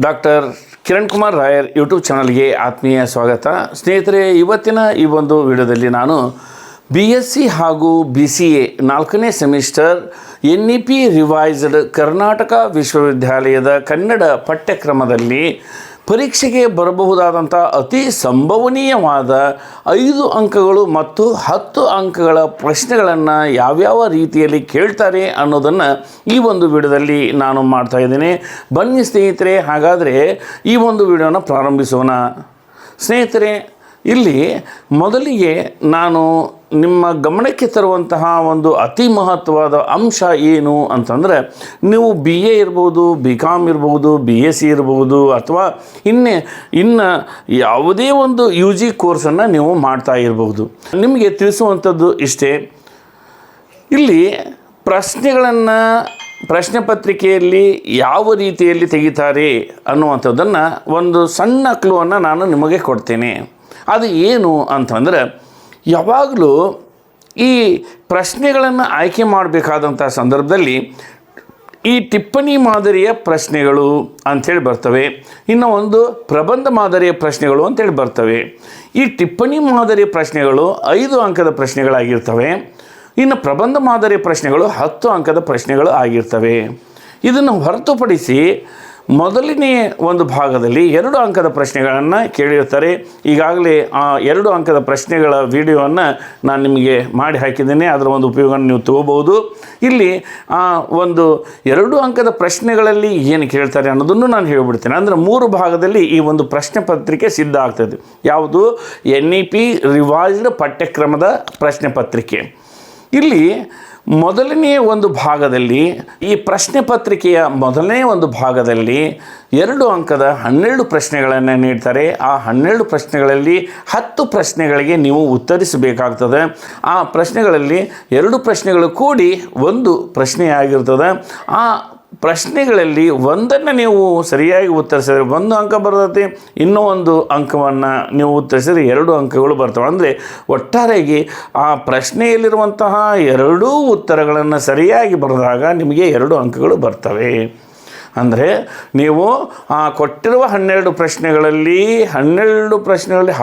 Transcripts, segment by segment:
Doctor Kiran Kumar ರಾಯರ್ YouTube ಚಾನಲ್ಗೆ ಆತ್ಮೀಯ ಸ್ವಾಗತ. ಸ್ನೇಹಿತರೆ, ಇವತ್ತಿನ ಈ ಒಂದು ವಿಡಿಯೋದಲ್ಲಿ ನಾನು BSc ಹಾಗೂ BCA 4ನೇ ಸೆಮಿಸ್ಟರ್ NEP ರಿವೈಸ್ಡ್ ಕರ್ನಾಟಕ ವಿಶ್ವವಿದ್ಯಾಲಯದ ಕನ್ನಡ ಪಠ್ಯಕ್ರಮದಲ್ಲಿ ಪರೀಕ್ಷೆಗೆ ಬರಬಹುದಾದಂಥ ಅತಿ ಸಂಭವನೀಯವಾದ 5 ಅಂಕಗಳು ಮತ್ತು 10 ಅಂಕಗಳ ಪ್ರಶ್ನೆಗಳನ್ನು ಯಾವ್ಯಾವ ರೀತಿಯಲ್ಲಿ ಕೇಳ್ತಾರೆ ಅನ್ನೋದನ್ನು ಈ ಒಂದು ವಿಡಿಯೋದಲ್ಲಿ ನಾನು ಮಾಡ್ತಾ ಇದ್ದೇನೆ. ಬನ್ನಿ ಸ್ನೇಹಿತರೆ, ಹಾಗಾದರೆ ಈ ಒಂದು ವಿಡಿಯೋನ ಪ್ರಾರಂಭಿಸೋಣ. ಸ್ನೇಹಿತರೆ, ಇಲ್ಲಿ ಮೊದಲಿಗೆ ನಾನು ನಿಮ್ಮ ಗಮನಕ್ಕೆ ತರುವಂತಹ ಒಂದು ಅತಿ ಮಹತ್ವವಾದ ಅಂಶ ಏನು ಅಂತಂದರೆ, ನೀವು BA ಇರ್ಬೋದು, BCom ಇರ್ಬೋದು, BSc ಇರ್ಬೋದು, ಅಥವಾ ಇನ್ನು ಯಾವುದೇ ಒಂದು UG ಕೋರ್ಸನ್ನು ನೀವು ಮಾಡ್ತಾ ಇರ್ಬೋದು. ನಿಮಗೆ ತಿಳಿಸುವಂಥದ್ದು ಇಷ್ಟೇ. ಇಲ್ಲಿ ಪ್ರಶ್ನೆ ಪತ್ರಿಕೆಯಲ್ಲಿ ಯಾವ ರೀತಿಯಲ್ಲಿ ತೆಗಿತಾರೆ ಅನ್ನುವಂಥದ್ದನ್ನು ಒಂದು ಸಣ್ಣ ಕ್ಲೂವನ್ನು ನಾನು ನಿಮಗೆ ಕೊಡ್ತೇನೆ. ಅದು ಏನು ಅಂತಂದರೆ, ಯಾವಾಗಲೂ ಈ ಪ್ರಶ್ನೆಗಳನ್ನು ಆಯ್ಕೆ ಮಾಡಬೇಕಾದಂಥ ಸಂದರ್ಭದಲ್ಲಿ ಈ ಟಿಪ್ಪಣಿ ಮಾದರಿಯ ಪ್ರಶ್ನೆಗಳು ಅಂಥೇಳಿ ಬರ್ತವೆ, ಇನ್ನು ಒಂದು ಪ್ರಬಂಧ ಮಾದರಿಯ ಪ್ರಶ್ನೆಗಳು ಅಂಥೇಳಿ ಬರ್ತವೆ. ಈ ಟಿಪ್ಪಣಿ ಮಾದರಿಯ ಪ್ರಶ್ನೆಗಳು 5 ಅಂಕದ ಪ್ರಶ್ನೆಗಳಾಗಿರ್ತವೆ, ಇನ್ನು ಪ್ರಬಂಧ ಮಾದರಿಯ ಪ್ರಶ್ನೆಗಳು 10 ಅಂಕದ ಪ್ರಶ್ನೆಗಳು ಆಗಿರ್ತವೆ. ಇದನ್ನು ಹೊರತುಪಡಿಸಿ ಮೊದಲನೇ ಒಂದು ಭಾಗದಲ್ಲಿ 2 ಅಂಕದ ಪ್ರಶ್ನೆಗಳನ್ನು ಕೇಳಿರ್ತಾರೆ. ಈಗಾಗಲೇ ಆ 2 ಅಂಕದ ಪ್ರಶ್ನೆಗಳ ವಿಡಿಯೋವನ್ನು ನಾನು ನಿಮಗೆ ಮಾಡಿ ಹಾಕಿದ್ದೇನೆ, ಅದರ ಒಂದು ಉಪಯೋಗವನ್ನು ನೀವು ತಗೋಬಹುದು. ಇಲ್ಲಿ ಒಂದು 2 ಅಂಕದ ಪ್ರಶ್ನೆಗಳಲ್ಲಿ ಏನು ಕೇಳ್ತಾರೆ ಅನ್ನೋದನ್ನು ನಾನು ಹೇಳಿಬಿಡ್ತೇನೆ. ಅಂದರೆ 3 ಭಾಗದಲ್ಲಿ ಈ ಒಂದು ಪ್ರಶ್ನೆ ಪತ್ರಿಕೆ ಸಿದ್ಧ ಆಗ್ತದೆ. ಯಾವುದು? NEP ರಿವೈಸ್ಡ್ ಪಠ್ಯಕ್ರಮದ ಪ್ರಶ್ನೆ ಪತ್ರಿಕೆ. ಇಲ್ಲಿ ಮೊದಲನೇ ಒಂದು ಭಾಗದಲ್ಲಿ, ಈ ಪ್ರಶ್ನೆ ಪತ್ರಿಕೆಯ ಮೊದಲನೇ ಒಂದು ಭಾಗದಲ್ಲಿ 2 ಅಂಕದ 12 ಪ್ರಶ್ನೆಗಳನ್ನು ನೀಡ್ತಾರೆ. ಆ 12 ಪ್ರಶ್ನೆಗಳಲ್ಲಿ 10 ಪ್ರಶ್ನೆಗಳಿಗೆ ನೀವು ಉತ್ತರಿಸಬೇಕಾಗ್ತದೆ. ಆ ಪ್ರಶ್ನೆಗಳಲ್ಲಿ 2 ಪ್ರಶ್ನೆಗಳು ಕೂಡಿ ಒಂದು ಪ್ರಶ್ನೆಯಾಗಿರ್ತದೆ. ಆ ಪ್ರಶ್ನೆಗಳಲ್ಲಿ ಒಂದನ್ನು ನೀವು ಸರಿಯಾಗಿ ಉತ್ತರಿಸಿದರೆ 1 ಅಂಕ ಬರ್ತದೆ, ಇನ್ನೂ ಒಂದು ಅಂಕವನ್ನು ನೀವು ಉತ್ತರಿಸಿದರೆ 2 ಅಂಕಗಳು ಬರ್ತವೆ. ಅಂದರೆ ಒಟ್ಟಾರೆಯಾಗಿ ಆ ಪ್ರಶ್ನೆಯಲ್ಲಿರುವಂತಹ 2 ಉತ್ತರಗಳನ್ನು ಸರಿಯಾಗಿ ಬರೆದಾಗ ನಿಮಗೆ 2 ಅಂಕಗಳು ಬರ್ತವೆ. ಅಂದರೆ ನೀವು ಕೊಟ್ಟಿರುವ 12 ಪ್ರಶ್ನೆಗಳಲ್ಲಿ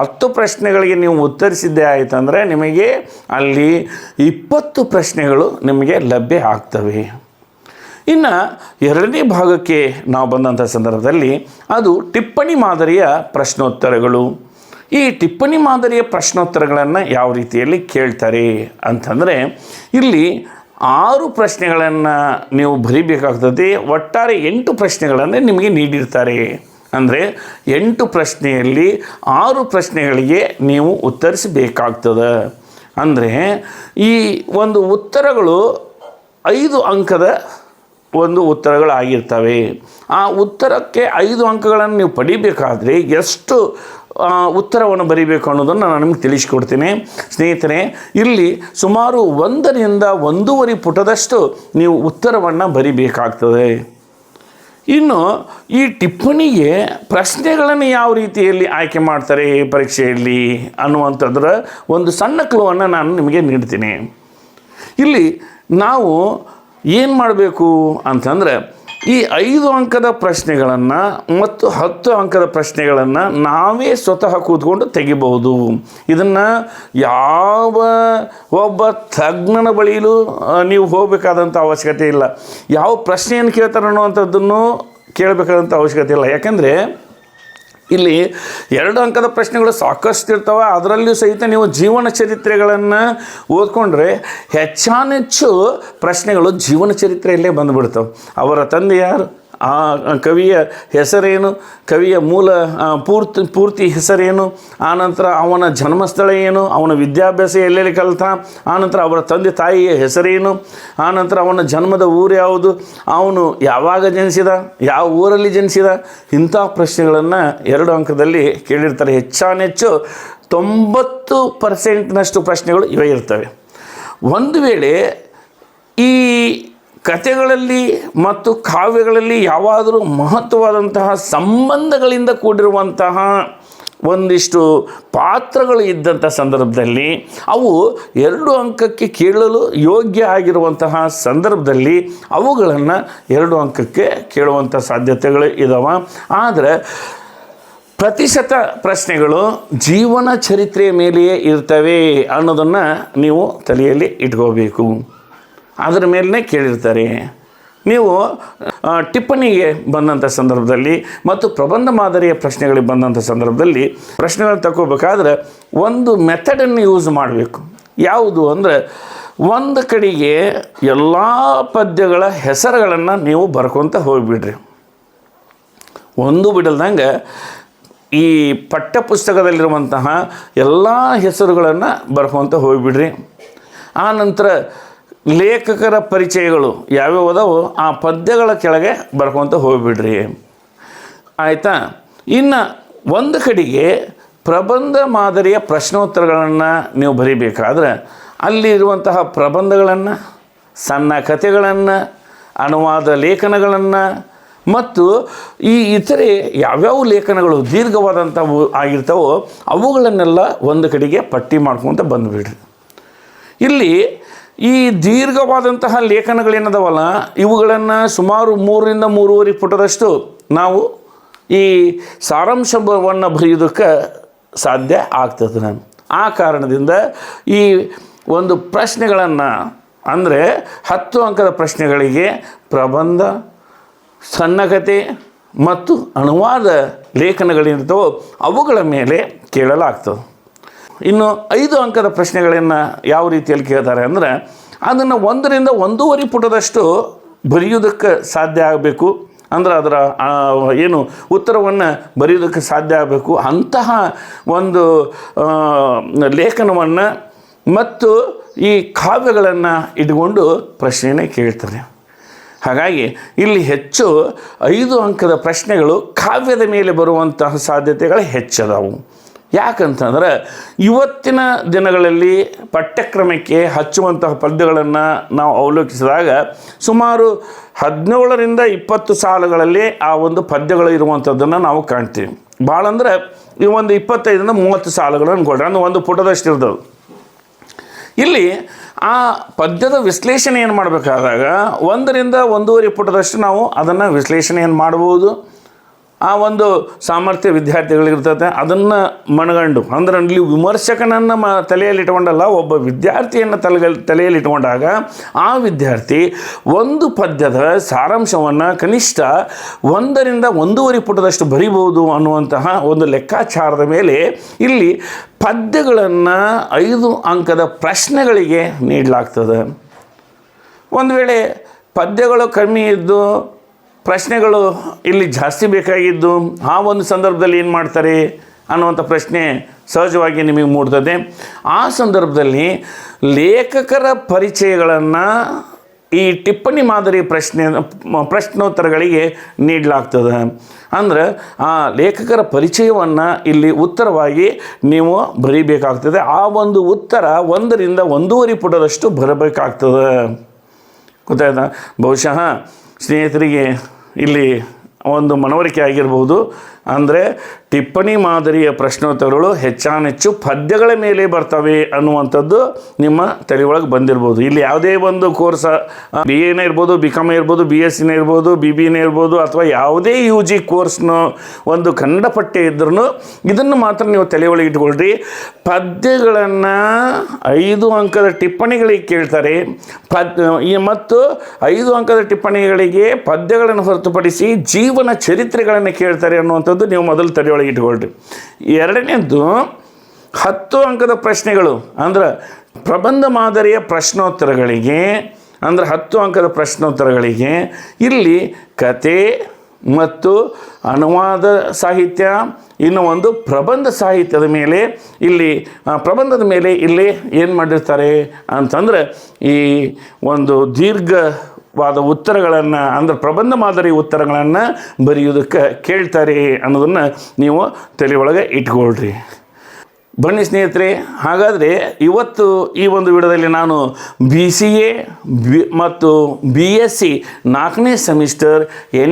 10 ಪ್ರಶ್ನೆಗಳಿಗೆ ನೀವು ಉತ್ತರಿಸಿದ್ದೇ ಆಯಿತಂದರೆ ನಿಮಗೆ ಅಲ್ಲಿ 20 ಪ್ರಶ್ನೆಗಳು ನಿಮಗೆ ಲಭ್ಯ ಆಗ್ತವೆ. ಇನ್ನು 2ನೇ ಭಾಗಕ್ಕೆ ನಾವು ಬಂದಂಥ ಸಂದರ್ಭದಲ್ಲಿ ಅದು ಟಿಪ್ಪಣಿ ಮಾದರಿಯ ಪ್ರಶ್ನೋತ್ತರಗಳು. ಈ ಟಿಪ್ಪಣಿ ಮಾದರಿಯ ಪ್ರಶ್ನೋತ್ತರಗಳನ್ನು ಯಾವ ರೀತಿಯಲ್ಲಿ ಕೇಳ್ತಾರೆ ಅಂತಂದರೆ, ಇಲ್ಲಿ 6 ಪ್ರಶ್ನೆಗಳನ್ನು ನೀವು ಬರೀಬೇಕಾಗ್ತದೆ. ಒಟ್ಟಾರೆ 8 ಪ್ರಶ್ನೆಗಳನ್ನು ನಿಮಗೆ ನೀಡಿರ್ತಾರೆ. ಅಂದರೆ 8 ಪ್ರಶ್ನೆಯಲ್ಲಿ 6 ಪ್ರಶ್ನೆಗಳಿಗೆ ನೀವು ಉತ್ತರಿಸಬೇಕಾಗ್ತದೆ. ಅಂದರೆ ಈ ಒಂದು ಉತ್ತರಗಳು 5 ಅಂಕದ ಒಂದು ಉತ್ತರಗಳಾಗಿರ್ತವೆ. ಆ ಉತ್ತರಕ್ಕೆ 5 ಅಂಕಗಳನ್ನು ನೀವು ಪಡಿಬೇಕಾದ್ರೆ ಎಷ್ಟು ಉತ್ತರವನ್ನು ಬರೀಬೇಕು ಅನ್ನೋದನ್ನು ನಾನು ನಿಮಗೆ ತಿಳಿಸ್ಕೊಡ್ತೀನಿ. ಸ್ನೇಹಿತರೆ, ಇಲ್ಲಿ ಸುಮಾರು 1 ರಿಂದ 1.5 ಪುಟದಷ್ಟು ನೀವು ಉತ್ತರವನ್ನು ಬರೀಬೇಕಾಗ್ತದೆ. ಇನ್ನು ಈ ಟಿಪ್ಪಣಿಗೆ ಪ್ರಶ್ನೆಗಳನ್ನು ಯಾವ ರೀತಿಯಲ್ಲಿ ಆಯ್ಕೆ ಮಾಡ್ತಾರೆ ಪರೀಕ್ಷೆಯಲ್ಲಿ ಅನ್ನುವಂಥದ್ರ ಒಂದು ಸಣ್ಣ ಕ್ಲೂವನ್ನು ನಾನು ನಿಮಗೆ ನೀಡ್ತೀನಿ. ಇಲ್ಲಿ ನಾವು ಏನು ಮಾಡಬೇಕು ಅಂತಂದರೆ, ಈ 5 ಅಂಕದ ಪ್ರಶ್ನೆಗಳನ್ನು ಮತ್ತು 10 ಅಂಕದ ಪ್ರಶ್ನೆಗಳನ್ನು ನಾವೇ ಸ್ವತಃ ಕೂತ್ಕೊಂಡು ತೆಗಿಬಹುದು. ಇದನ್ನು ಯಾವ ಒಬ್ಬ ತಜ್ಞನ ಬಳಿಯೂ ನೀವು ಹೋಗಬೇಕಾದಂಥ ಅವಶ್ಯಕತೆ ಇಲ್ಲ. ಯಾವ ಪ್ರಶ್ನೆಯನ್ನು ಕೇಳ್ತಾರೆ ಅನ್ನುವಂಥದ್ದನ್ನು ಕೇಳಬೇಕಾದಂಥ ಅವಶ್ಯಕತೆ ಇಲ್ಲ. ಯಾಕೆಂದರೆ ಇಲ್ಲಿ 2 ಅಂಕದ ಪ್ರಶ್ನೆಗಳು ಸಾಕಷ್ಟು ಇರ್ತವೆ. ಅದರಲ್ಲಿಯೂ ಸಹಿತ ನೀವು ಜೀವನ ಚರಿತ್ರೆಗಳನ್ನು ಓದ್ಕೊಂಡ್ರೆ ಹೆಚ್ಚಾನೆಚ್ಚು ಪ್ರಶ್ನೆಗಳು ಜೀವನ ಚರಿತ್ರೆಯಲ್ಲೇ ಬಂದುಬಿಡ್ತವೆ. ಅವರ ತಂದೆ ಯಾರು, ಆ ಕವಿಯ ಹೆಸರೇನು, ಕವಿಯ ಮೂಲ ಪೂರ್ತಿ ಹೆಸರೇನು, ಆನಂತರ ಅವನ ಜನ್ಮಸ್ಥಳ ಏನು, ಅವನ ವಿದ್ಯಾಭ್ಯಾಸ ಎಲ್ಲೆಲ್ಲಿ ಕಲಿತ, ಆನಂತರ ಅವರ ತಂದೆ ತಾಯಿಯ ಹೆಸರೇನು, ಆನಂತರ ಅವನ ಜನ್ಮದ ಊರು ಯಾವುದು, ಅವನು ಯಾವಾಗ ಜನಿಸಿದ, ಯಾವ ಊರಲ್ಲಿ ಜನಿಸಿದ, ಇಂಥ ಪ್ರಶ್ನೆಗಳನ್ನು 2 ಅಂಕದಲ್ಲಿ ಕೇಳಿರ್ತಾರೆ. ಹೆಚ್ಚಾನೆಚ್ಚು 90% ಪ್ರಶ್ನೆಗಳು ಇವೇ ಇರ್ತವೆ. ಒಂದು ವೇಳೆ ಈ ಕಥೆಗಳಲ್ಲಿ ಮತ್ತು ಕಾವ್ಯಗಳಲ್ಲಿ ಯಾವಾದರೂ ಮಹತ್ವವಾದಂತಹ ಸಂಬಂಧಗಳಿಂದ ಕೂಡಿರುವಂತಹ ಒಂದಿಷ್ಟು ಪಾತ್ರಗಳು ಇದ್ದಂಥ ಸಂದರ್ಭದಲ್ಲಿ ಅವು 2 ಅಂಕಕ್ಕೆ ಕೇಳಲು ಯೋಗ್ಯ ಆಗಿರುವಂತಹ ಸಂದರ್ಭದಲ್ಲಿ ಅವುಗಳನ್ನು 2 ಅಂಕಕ್ಕೆ ಕೇಳುವಂಥ ಸಾಧ್ಯತೆಗಳು ಇದ್ದಾವೆ. ಆದರೆ ಪ್ರತಿಶತ ಪ್ರಶ್ನೆಗಳು ಜೀವನ ಚರಿತ್ರೆಯ ಮೇಲೆಯೇ ಇರ್ತವೆ ಅನ್ನೋದನ್ನು ನೀವು ತಲೆಯಲ್ಲಿ ಇಟ್ಕೋಬೇಕು. ಅದರ ಮೇಲೇ ಕೇಳಿರ್ತಾರೆ. ನೀವು ಟಿಪ್ಪಣಿಗೆ ಬಂದಂಥ ಸಂದರ್ಭದಲ್ಲಿ ಮತ್ತು ಪ್ರಬಂಧ ಮಾದರಿಯ ಪ್ರಶ್ನೆಗಳಿಗೆ ಬಂದಂಥ ಸಂದರ್ಭದಲ್ಲಿ ಪ್ರಶ್ನೆಗಳನ್ನು ತಗೋಬೇಕಾದ್ರೆ ಒಂದು ಮೆಥಡನ್ನು ಯೂಸ್ ಮಾಡಬೇಕು. ಯಾವುದು ಅಂದರೆ, ಒಂದು ಕಡೆಗೆ ಎಲ್ಲ ಪದ್ಯಗಳ ಹೆಸರುಗಳನ್ನು ನೀವು ಬರ್ಕೊತ ಹೋಗಿಬಿಡ್ರಿ. ಒಂದು ಬಿಡಲ್ದಂಗೆ ಈ ಪಠ್ಯಪುಸ್ತಕದಲ್ಲಿರುವಂತಹ ಎಲ್ಲ ಹೆಸರುಗಳನ್ನು ಬರ್ಕೊತ ಹೋಗಿಬಿಡ್ರಿ. ಆ ನಂತರ ಲೇಖಕರ ಪರಿಚಯಗಳು ಯಾವ್ಯಾವ ಅದಾವೋ ಆ ಪದ್ಯಗಳ ಕೆಳಗೆ ಬರ್ಕೊತ ಹೋಗಿಬಿಡ್ರಿ. ಆಯಿತಾ? ಇನ್ನು ಒಂದು ಕಡೆಗೆ ಪ್ರಬಂಧ ಮಾದರಿಯ ಪ್ರಶ್ನೋತ್ತರಗಳನ್ನು ನೀವು ಬರೀಬೇಕಾದ್ರೆ ಅಲ್ಲಿರುವಂತಹ ಪ್ರಬಂಧಗಳನ್ನು, ಸಣ್ಣ ಕಥೆಗಳನ್ನು, ಅನುವಾದ ಲೇಖನಗಳನ್ನು ಮತ್ತು ಈ ಇತರೆ ಯಾವ್ಯಾವ ಲೇಖನಗಳು ದೀರ್ಘವಾದಂಥವು ಆಗಿರ್ತಾವೋ ಅವುಗಳನ್ನೆಲ್ಲ ಒಂದು ಕಡೆಗೆ ಪಟ್ಟಿ ಮಾಡ್ಕೊತ ಬಂದುಬಿಡ್ರಿ. ಇಲ್ಲಿ ಈ ದೀರ್ಘವಾದಂತಹ ಲೇಖನಗಳೇನದವಲ್ಲ ಇವುಗಳನ್ನು ಸುಮಾರು 3ರಿಂದ 3.5 ಪುಟದಷ್ಟು ನಾವು ಈ ಸಾರಾಂಶವನ್ನು ಬರೆಯೋದಕ್ಕೆ ಸಾಧ್ಯ ಆಗ್ತದೆ. ಆ ಕಾರಣದಿಂದ ಈ ಒಂದು ಪ್ರಶ್ನೆಗಳನ್ನು ಅಂದರೆ 10 ಅಂಕದ ಪ್ರಶ್ನೆಗಳಿಗೆ ಪ್ರಬಂಧ, ಸಣ್ಣ ಕಥೆ ಮತ್ತು ಅನುವಾದ ಲೇಖನಗಳೇನಿರ್ತವೋ ಅವುಗಳ ಮೇಲೆ ಕೇಳಲಾಗ್ತದೆ. ಇನ್ನು 5 ಅಂಕದ ಪ್ರಶ್ನೆಗಳನ್ನು ಯಾವ ರೀತಿಯಲ್ಲಿ ಕೇಳ್ತಾರೆ ಅಂದರೆ, ಅದನ್ನು 1ರಿಂದ 1.5 ಪುಟದಷ್ಟು ಬರೆಯೋದಕ್ಕೆ ಸಾಧ್ಯ ಆಗಬೇಕು. ಅಂದರೆ ಅದರ ಏನು ಉತ್ತರವನ್ನು ಬರೆಯೋದಕ್ಕೆ ಸಾಧ್ಯ ಆಗಬೇಕು. ಅಂತಹ ಒಂದು ಲೇಖನವನ್ನು ಮತ್ತು ಈ ಕಾವ್ಯಗಳನ್ನು ಇಟ್ಕೊಂಡು ಪ್ರಶ್ನೆಯೇ ಕೇಳ್ತಾರೆ. ಹಾಗಾಗಿ ಇಲ್ಲಿ ಹೆಚ್ಚು 5 ಅಂಕದ ಪ್ರಶ್ನೆಗಳು ಕಾವ್ಯದ ಮೇಲೆ ಬರುವಂತಹ ಸಾಧ್ಯತೆಗಳು ಹೆಚ್ಚದವು. ಯಾಕಂತಂದ್ರೆ ಇವತ್ತಿನ ದಿನಗಳಲ್ಲಿ ಪಠ್ಯಕ್ರಮಕ್ಕೆ ಹಚ್ಚುವಂತಹ ಪದ್ಯಗಳನ್ನು ನಾವು ಅವಲೋಕಿಸಿದಾಗ ಸುಮಾರು 17ರಿಂದ 20 ಸಾಲುಗಳಲ್ಲಿ ಆ ಒಂದು ಪದ್ಯಗಳು ಇರುವಂಥದ್ದನ್ನು ನಾವು ಕಾಣ್ತೀವಿ. ಭಾಳ ಅಂದರೆ ಈ ಒಂದು 25ರಿಂದ 30 ಸಾಲುಗಳನ್ನು ಕೊಡ್ರಿ, ಅಂದ್ರೆ ಒಂದು ಪುಟದಷ್ಟು ಇರ್ತದೆ. ಇಲ್ಲಿ ಆ ಪದ್ಯದ ವಿಶ್ಲೇಷಣೆ ಏನು ಮಾಡಬೇಕಾದಾಗ 1ರಿಂದ 1.5 ಪುಟದಷ್ಟು ನಾವು ಅದನ್ನು ವಿಶ್ಲೇಷಣೆಯನ್ನು ಮಾಡ್ಬೋದು. ಆ ಒಂದು ಸಾಮರ್ಥ್ಯ ವಿದ್ಯಾರ್ಥಿಗಳಿರ್ತದೆ. ಅದನ್ನು ಮನಗಂಡು ಅಂದರೆ ಅಲ್ಲಿ ವಿಮರ್ಶಕನನ್ನು ತಲೆಯಲ್ಲಿ ಇಟ್ಕೊಂಡಲ್ಲ, ಒಬ್ಬ ವಿದ್ಯಾರ್ಥಿಯನ್ನು ತಲೆಯಲ್ಲಿ ಇಟ್ಕೊಂಡಾಗ ಆ ವಿದ್ಯಾರ್ಥಿ ಒಂದು ಪದ್ಯದ ಸಾರಾಂಶವನ್ನು ಕನಿಷ್ಠ 1ರಿಂದ 1.5 ಪುಟದಷ್ಟು ಬರಿಬೋದು ಅನ್ನುವಂತಹ ಒಂದು ಲೆಕ್ಕಾಚಾರದ ಮೇಲೆ ಇಲ್ಲಿ ಪದ್ಯಗಳನ್ನು 5 ಅಂಕದ ಪ್ರಶ್ನೆಗಳಿಗೆ ನೀಡಲಾಗ್ತದೆ. ಒಂದು ವೇಳೆ ಪದ್ಯಗಳು ಕಮ್ಮಿ ಇದ್ದು ಪ್ರಶ್ನೆಗಳು ಇಲ್ಲಿ ಜಾಸ್ತಿ ಬೇಕಾಗಿದ್ದು ಆ ಒಂದು ಸಂದರ್ಭದಲ್ಲಿ ಏನು ಮಾಡ್ತಾರೆ ಅನ್ನುವಂಥ ಪ್ರಶ್ನೆ ಸಹಜವಾಗಿ ನಿಮಗೆ ಮೂಡ್ತದೆ. ಆ ಸಂದರ್ಭದಲ್ಲಿ ಲೇಖಕರ ಪರಿಚಯಗಳನ್ನು ಈ ಟಿಪ್ಪಣಿ ಮಾದರಿ ಪ್ರಶ್ನೋತ್ತರಗಳಿಗೆ ನೀಡಲಾಗ್ತದೆ. ಅಂದರೆ ಆ ಲೇಖಕರ ಪರಿಚಯವನ್ನು ಇಲ್ಲಿ ಉತ್ತರವಾಗಿ ನೀವು ಬರೀಬೇಕಾಗ್ತದೆ. ಆ ಒಂದು ಉತ್ತರ 1ರಿಂದ 1.5 ಪುಟದಷ್ಟು ಬರಬೇಕಾಗ್ತದೆ. ಗೊತ್ತಾಯ್ತಾ? ಬಹುಶಃ ಸ್ನೇಹಿತರಿಗೆ ಇಲ್ಲಿ ಒಂದು ಮನವರಿಕೆ ಆಗಿರ್ಬೋದು. ಅಂದರೆ ಟಿಪ್ಪಣಿ ಮಾದರಿಯ ಪ್ರಶ್ನೋತ್ತರಗಳು ಹೆಚ್ಚಾನೆಚ್ಚು ಪದ್ಯಗಳ ಮೇಲೆ ಬರ್ತವೆ ಅನ್ನುವಂಥದ್ದು ನಿಮ್ಮ ತಲೆಯೊಳಗೆ ಬಂದಿರ್ಬೋದು. ಇಲ್ಲಿ ಯಾವುದೇ ಒಂದು ಕೋರ್ಸ BA ಇರ್ಬೋದು, BCom ಇರ್ಬೋದು, BSc ಇರ್ಬೋದು, BB ಇರ್ಬೋದು, ಅಥವಾ ಯಾವುದೇ UG ಕೋರ್ಸ್ನ ಒಂದು ಕನ್ನಡ ಪಠ್ಯ ಇದ್ರೂ ಇದನ್ನು ಮಾತ್ರ ನೀವು ತಲೆಯೊಳಗೆ ಇಟ್ಕೊಳ್ರಿ. ಪದ್ಯಗಳನ್ನು 5 ಅಂಕದ ಟಿಪ್ಪಣಿಗಳಿಗೆ ಕೇಳ್ತಾರೆ. ಮತ್ತು 5 ಅಂಕದ ಟಿಪ್ಪಣಿಗಳಿಗೆ ಪದ್ಯಗಳನ್ನು ಹೊರತುಪಡಿಸಿ ಜೀವನ ಚರಿತ್ರೆಗಳನ್ನು ಕೇಳ್ತಾರೆ ಅನ್ನುವಂಥದ್ದು ನೀವು ಮೊದಲು ತಲೆಯೊಳಗೆ ಇಟ್ಕೊಳ್ರಿ. ಎರಡನೇದ್ದು 10 ಅಂಕದ ಪ್ರಶ್ನೆಗಳು ಅಂದರೆ ಪ್ರಬಂಧ ಮಾದರಿಯ ಪ್ರಶ್ನೋತ್ತರಗಳಿಗೆ, ಅಂದರೆ 10 ಅಂಕದ ಪ್ರಶ್ನೋತ್ತರಗಳಿಗೆ ಇಲ್ಲಿ ಕತೆ ಮತ್ತು ಅನುವಾದ ಸಾಹಿತ್ಯ, ಇನ್ನು ಒಂದು ಪ್ರಬಂಧ ಸಾಹಿತ್ಯದ ಮೇಲೆ ಇಲ್ಲಿ ಪ್ರಬಂಧದ ಮೇಲೆ ಇಲ್ಲಿ ಏನು ಮಾಡಿರ್ತಾರೆ ಅಂತಂದರೆ ಈ ಒಂದು ದೀರ್ಘವಾದ ಉತ್ತರಗಳನ್ನು ಅಂದರೆ ಪ್ರಬಂಧ ಮಾದರಿ ಉತ್ತರಗಳನ್ನು ಬರೆಯೋದಕ್ಕೆ ಕೇಳ್ತಾರೆ ಅನ್ನೋದನ್ನು ನೀವು ತಲೆಯೊಳಗೆ ಇಟ್ಕೊಳ್ರಿ. ಬನ್ನಿ ಸ್ನೇಹಿತರೆ, ಹಾಗಾದರೆ ಇವತ್ತು ಈ ಒಂದು ವಿಡಿಯೋದಲ್ಲಿ ನಾನು BCA ಮತ್ತು BSc 4ನೇ ಸೆಮಿಸ್ಟರ್